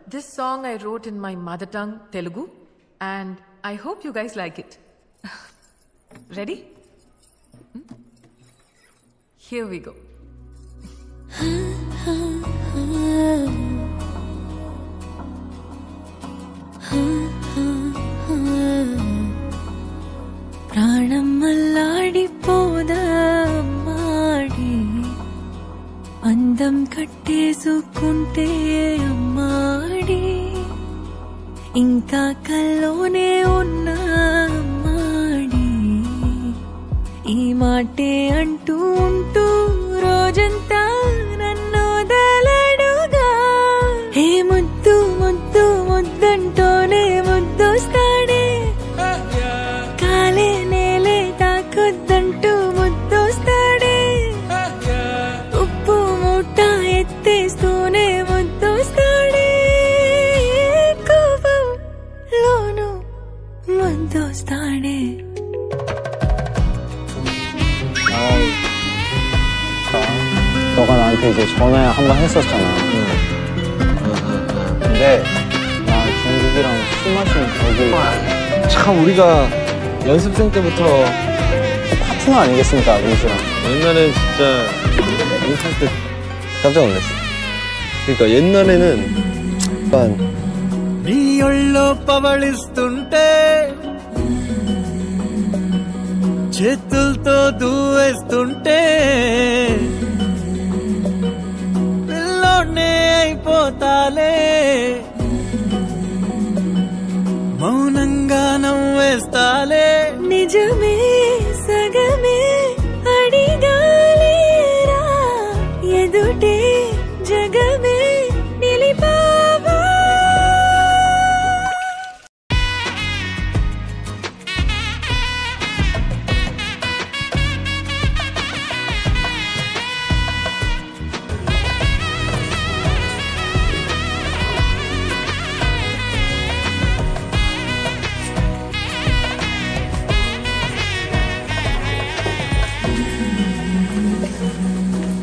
This song I wrote in my mother tongue, Telugu, and I hope you guys like it. Ready? Here we go. ప్రాణం అల్లాడిపోదా అమ్మాడి అందం కట్టేసుకుంటే అమ్మాడి ఇంకా కల్లోనే ఉన్నా అమ్మాడి ఈ మాటే అంటూ ఉంటూ రోజంతా నన్ను దలడుగా హే ముద్దు ముద్దు ముద్దంటోనే ముద్దొస్తాడే కాలే నేలే తాకొద్దంటూ ముద్దొస్తాడే ఉప్పు మూట ఎత్తేస్తూనే ముద్దొస్తాడే కోపంలోను ముద్దొస్తాడే 너가 나한테 이제 전화 한번 했었잖아. 근데 나 중국이랑 술 마시는 거기 참 우리가 연습생 때부터 파트너 아니겠습니까, 민수랑. 옛날엔 진짜 연습할 때 깜짝 놀랐어. 그러니까 옛날에는 약간 నీ ఒళ్ళో పవళిస్తుంటే చేతులతో దూవేస్తుంటే పిల్లోనే అయిపోతాలే మౌనంగా నవ్వేస్తాలే నిజమే సగమే అడిగాలేరా ఎదుటే జగమే నిలిపావా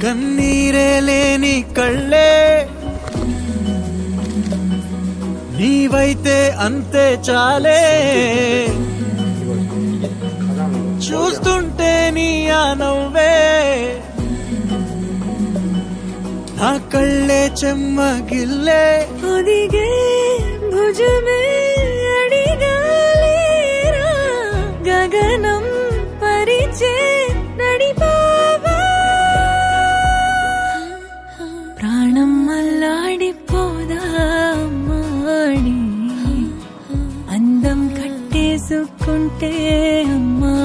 కన్నీరే లేని కళ్ళే నీవైతే అంతే చాలే చూస్తుంటే నీ ఆ నవ్వే నా కళ్ళే చెమ్మగిల్లే ఒదిగే భుజమే అడిగాలేరా గగనం పరిచే నడిపావా ప్రాణం అల్లాడిపోదా అమ్మాడి అందం కట్టేసుకుంటే అమ్మా